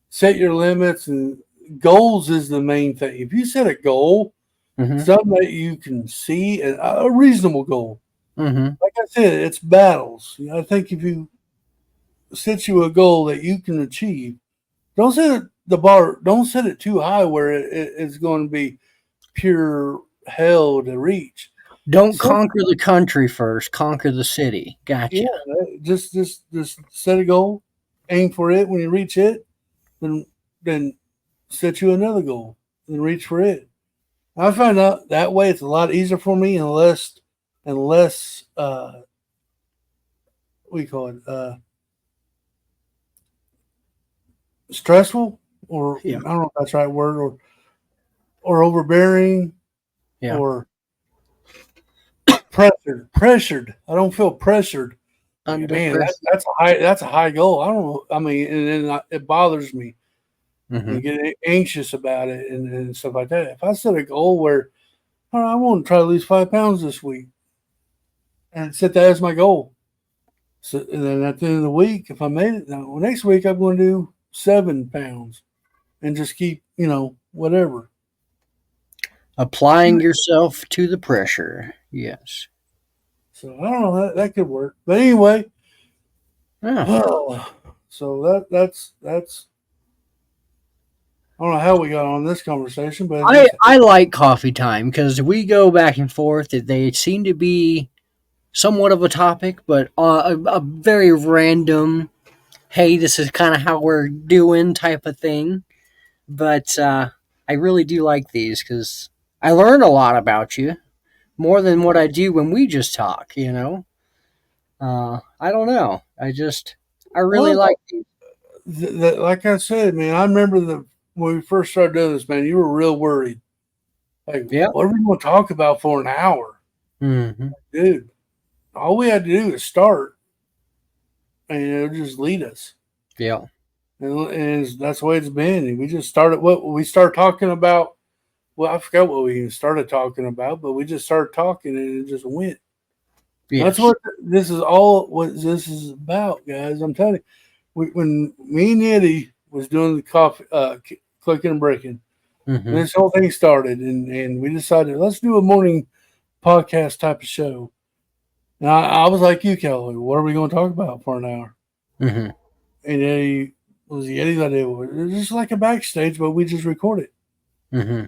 set your limits, and goals is the main thing. If you set a goal,
Hmm.
something that you can see, and a reasonable goal,
Hmm.
like I said, it's battles. I think if you set you a goal that you can achieve, don't set the bar. Don't set it too high where it's going to be pure hell to reach.
Don't
Set,
conquer the country first, conquer the city.
yeah,
Gotcha.
just set a goal, aim for it. When you reach it, then set you another goal and reach for it. I find out that way it's a lot easier for me and less what do you call it stressful, or I
Yeah.
don't know if that's the right word, or overbearing,
Yeah.
or pressured. I don't feel pressured. Like,
Under
man,
pressure.
that's a high goal. I don't know. I mean, and then it bothers me
Hmm.
and get anxious about it and stuff like that. If I set a goal where, all right, I want to try to lose 5 pounds this week and set that as my goal. So, and then at the end of the week, if I made it, now next week I'm going to do 7 pounds and just keep, whatever.
Applying yourself to the pressure. Yes.
So I don't know, that could work. But anyway,
Yeah.
so that's I don't know how we got on this conversation, but it just
I like coffee time because we go back and forth. They seem to be somewhat of a topic, but a very random, hey, this is kind of how we're doing type of thing. But I really do like these because I learn a lot about you more than what I do when we just talk, you know? I don't know. I really
well,
like these.
like I said, man, I remember when we first started doing this, man, you were real worried. Like,
Yeah.
what are we going to talk about for an hour,
Hmm.
dude? All we had to do is start, and it'll just lead us.
Yeah.
And that's the way it's been. We just started what we started talking about. Well, I forgot what we even started talking about, but we just started talking and it just went. That's
Yes.
what this is all. What this is about, guys. I'm telling you. When me and Eddie was doing the coffee, clicking and breaking,
Hmm.
and this whole thing started, and we decided let's do a morning podcast type of show. And I was like, you, Kelly, what are we going to talk about for an hour?
Hmm.
And Eddie was Eddie's idea. It was just like a backstage, but we just record it.
Hmm.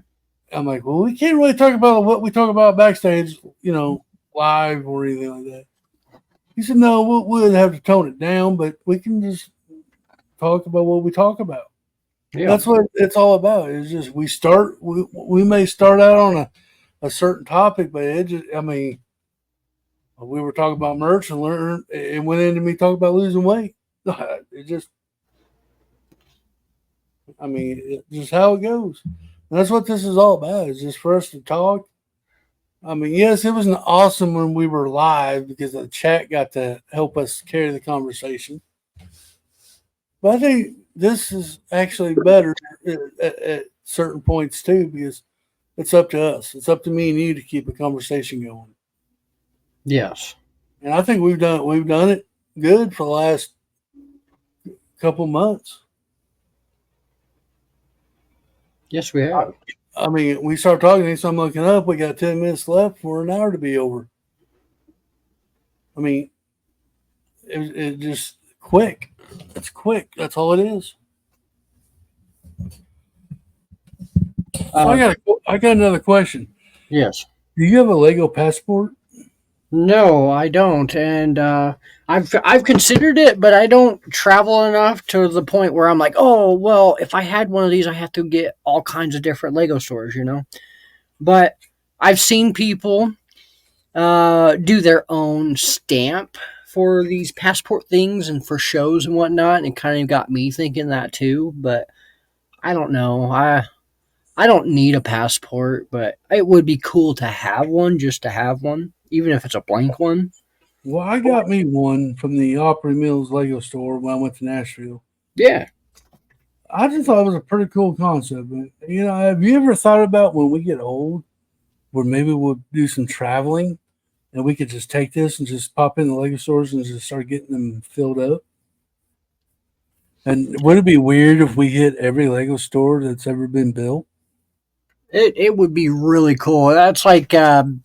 I'm like, well, we can't really talk about what we talk about backstage, live or anything like that. He said, no, we'll have to tone it down, but we can just talk about what we talk about.
Yeah.
That's what it's all about. It's just we may start out on a certain topic, but it just, I mean, we were talking about merch and it went into me talking about losing weight. It just, I mean, it's just how it goes. And that's what this is all about. It's just for us to talk. I mean, yes, it was awesome when we were live because the chat got to help us carry the conversation. But I think this is actually better at certain points too because it's up to us. It's up to me and you to keep a conversation going.
Yes.
And I think we've done it good for the last couple months.
Yes, we have.
I mean, we start talking, and so I'm looking up. We got 10 minutes left for an hour to be over. I mean, it just quick. It's quick. That's all it is. So I got another question.
Yes.
Do you have a Lego passport?
No, I don't, and I've considered it, but I don't travel enough to the point where I'm like, oh well, if I had one of these, I have to get all kinds of different Lego stores, you know. But I've seen people do their own stamp for these passport things and for shows and whatnot, and it kind of got me thinking that too. But I don't know. I don't need a passport, but it would be cool to have one, just to have one, even if it's a blank one.
Well, I got me one from the Opry Mills Lego store when I went to Nashville.
Yeah.
I just thought it was a pretty cool concept. But, have you ever thought about when we get old, where maybe we'll do some traveling and we could just take this and just pop in the Lego stores and just start getting them filled up? And would it be weird if we hit every Lego store that's ever been built?
It would be really cool. That's like um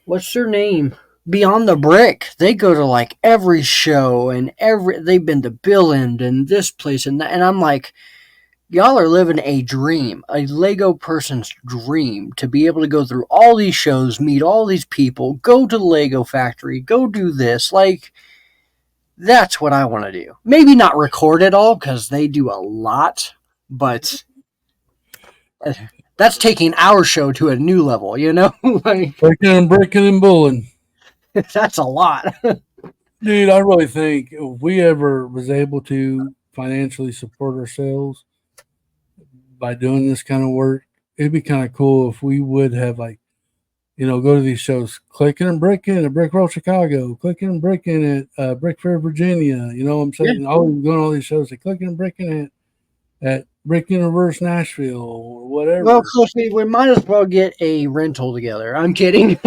what's their name? Beyond the Brick. They go to like every show and they've been to Billund and this place and that, and I'm like, y'all are living a dream, a Lego person's dream, to be able to go through all these shows, meet all these people, go to the Lego factory, go do this. Like, that's what I want to do. Maybe not record it all because they do a lot, but that's taking our show to a new level, you know? Like,
Breaking and bulling.
that's a lot.
Dude, I really think if we ever was able to financially support ourselves by doing this kind of work, it'd be kind of cool if we would have like, go to these shows, Clicking and Bricken at Brick Roll Chicago, Clicking and Bricken at Brick Fair, Virginia. You know what I'm saying?
Yeah.
Always going to all these shows, like Clicking and Bricken at Brick Universe Nashville or
Well,
whatever.
Cliffy, we might as well get a rental together. I'm kidding.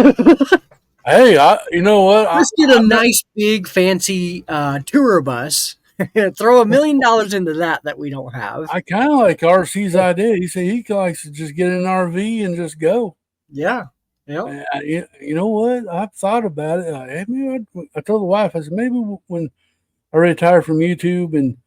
Hey, you know what?
Let's get a nice, big, fancy tour bus. Throw $1 million into that we don't have.
I kind of like RC's idea. He said he likes to just get in an RV and just go.
Yeah. Yeah.
You know what? I've thought about it. I told the wife, I said, maybe when I retire from YouTube and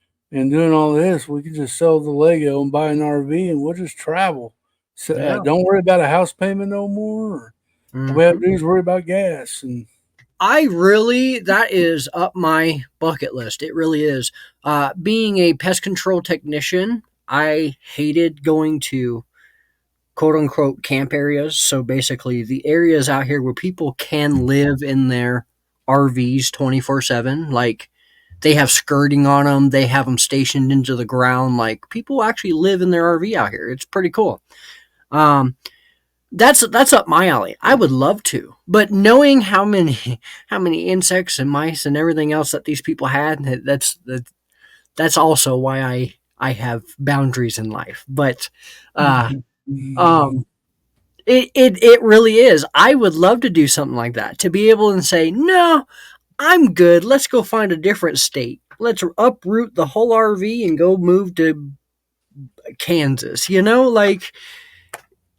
doing all this, we could just sell the Lego and buy an RV and we'll just travel. So,
Yeah.
don't worry about a house payment no more. All we have to do is worry about gas. And
that is up my bucket list. It really is. Being a pest control technician, I hated going to quote unquote camp areas. So basically, the areas out here where people can live in their RVs 24/7, like they have skirting on them, they have them stationed into the ground. Like people actually live in their RV out here. It's pretty cool. Um, that's up my alley. I would love to, but knowing how many insects and mice and everything else that these people had, that's also why I have boundaries in life. But um, it really is. I would love to do something like that, to be able to say, no, I'm good. Let's go find a different state. Let's uproot the whole RV and go move to Kansas. Like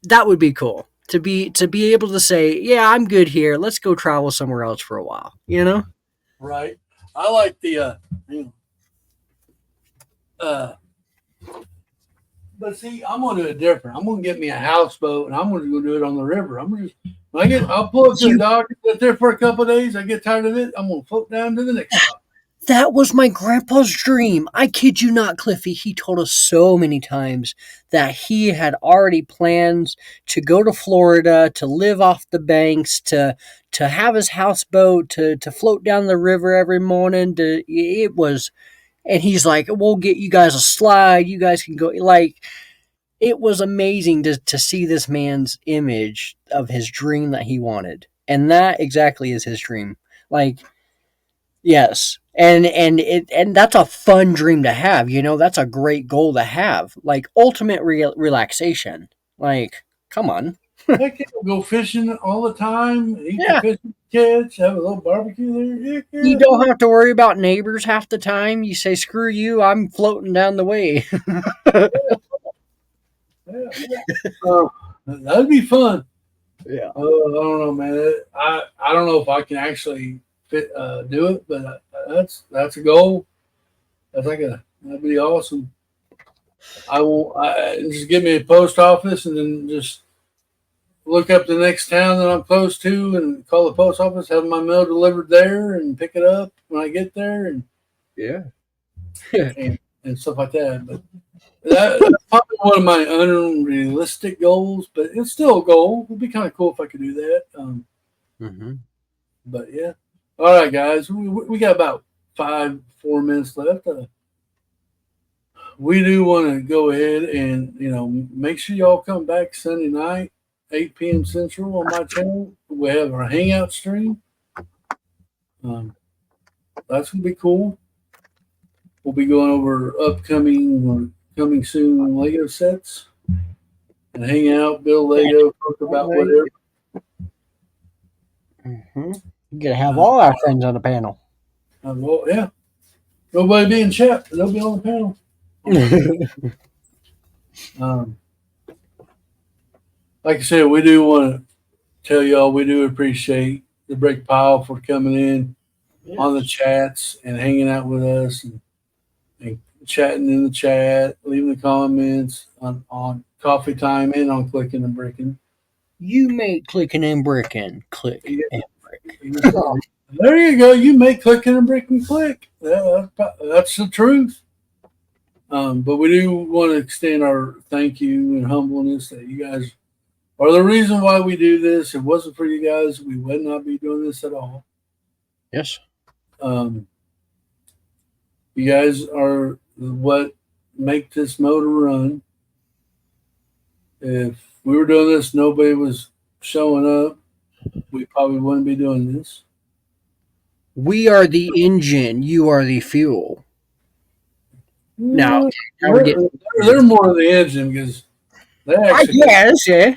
that would be cool to be able to say, yeah, I'm good here. Let's go travel somewhere else for a while.
right. I like the but see, I'm gonna do it different. I'm gonna get me a houseboat and I'm gonna go do it on the river. I'll pull up to the dock, sit there for a couple of days. I get tired of it. I'm gonna float down to the next stop.
That was my grandpa's dream. I kid you not, Cliffy. He told us so many times that he had already plans to go to Florida, to live off the banks, to have his houseboat, to float down the river every morning. And he's like, we'll get you guys a slide. You guys can go. Like, it was amazing to see this man's image of his dream that he wanted. And that exactly is his dream. Like, yes. And that's a fun dream to have, that's a great goal to have. Like ultimate relaxation. Like, come on.
Heck, go fishing all the time, eat
Yeah.
the fish with the kids, have a little barbecue there. Heck,
You don't have to worry about neighbors half the time. You say, screw you, I'm floating down the way.
That'd be fun.
Yeah.
I don't know, man. I don't know if I can actually do it, but that's a goal. That's like That'd be awesome. I will just give me a post office and then just look up the next town that I'm close to and call the post office, have my mail delivered there, and pick it up when I get there, and and stuff like that. But that's probably one of my unrealistic goals, but it's still a goal. It'd be kind of cool if I could do that. But yeah, all right, guys, we got about 4 minutes left. We do want to go ahead and make sure y'all come back Sunday night, 8 p.m. Central on my channel. We have our hangout stream. That's gonna be cool. We'll be going over coming soon Lego sets and hang out, build Lego, talk about whatever.
You gotta have all our friends on the panel.
Well, yeah. Nobody be in chat, but they'll be on the panel. Like I said, we do want to tell y'all we do appreciate the Brick Pile for coming in on the chats and hanging out with us and chatting in the chat, leaving the comments on Coffee Time and on Clicking and Bricken.
You make Clicking and Bricken click and brick.
There you go. You make Clicking and Bricken click. That's the truth. But we do want to extend our thank you and humbleness that you guys are the reason why we do this. If it wasn't for you guys, we would not be doing this at all.
Yes.
You guys are what make this motor run. If we were doing this, nobody was showing up, we probably wouldn't be doing this.
We are the engine. You are the fuel. Now
they're more of the engine because they actually.
Yeah.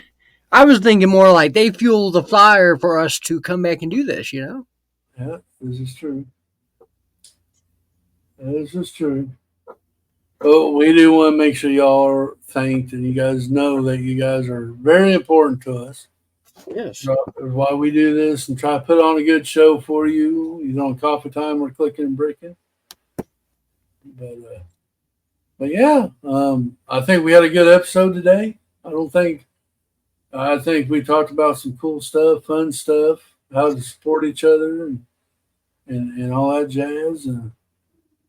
I was thinking more like they fuel the fire for us to come back and do this.
Yeah, this is true. This is true. But we do want to make sure y'all are thanked and you guys know that you guys are very important to us.
Yes.
So that's why we do this and try to put on a good show for you. Coffee Time or Clicking and Bricken. But yeah, I think we had a good episode today. I think we talked about some cool stuff, fun stuff, how to support each other and all that jazz.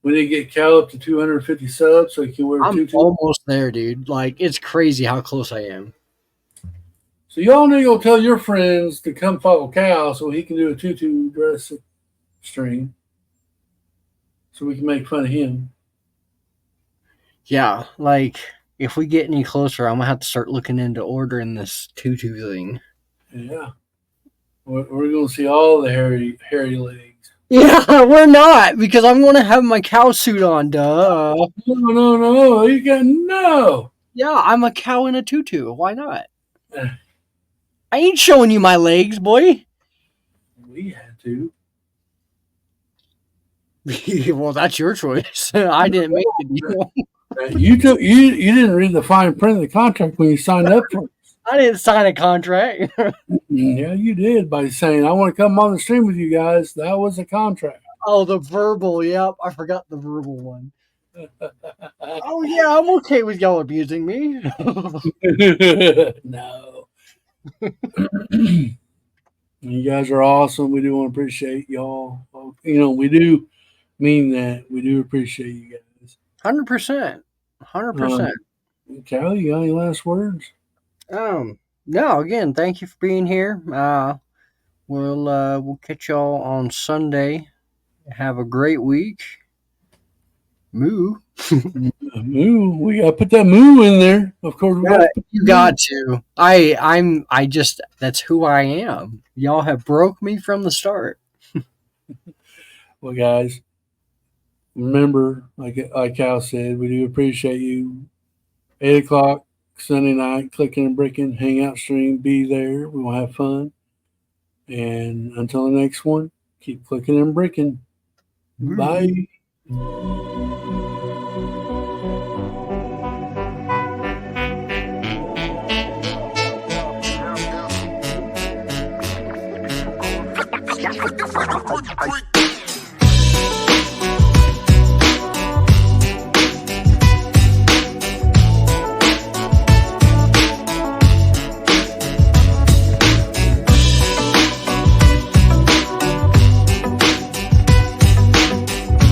We need to get Cal up to 250 subs so he can wear
I'm almost there, dude. Like, it's crazy how close I am.
So y'all need to go tell your friends to come follow Cal so he can do a tutu dress stream so we can make fun of him.
Yeah, like, if we get any closer, I'm going to have to start looking into ordering this tutu thing.
Yeah. We're going to see all the hairy legs.
Yeah, we're not, because I'm going to have my cow suit on, duh.
No. You got no.
Yeah, I'm a cow in a tutu. Why not? I ain't showing you my legs, boy.
We had to.
Well, that's your choice. I didn't make the deal.
You didn't read the fine print of the contract when you signed up for it.
I didn't sign a contract.
Yeah, you did by saying, I want to come on the stream with you guys. That was a contract.
Oh, the verbal. Yep. I forgot the verbal one. Oh, yeah. I'm okay with y'all abusing me.
No. You guys are awesome. We do want to appreciate y'all. We do mean that. We do appreciate you guys.
100%. 100%.
Cal, you got any last words?
No, again, thank you for being here. We'll catch y'all on Sunday. Have a great week. Moo.
Moo. We gotta put that moo in there. Of course,
you got to. I just that's who I am. Y'all have broke me from the start.
Well, guys, remember, like Cal said, we do appreciate you. 8 o'clock Sunday night, Clicking and Bricken hangout stream. Be there. We will have fun. And until the next one, keep clicking and bricking. Bye.
Brick.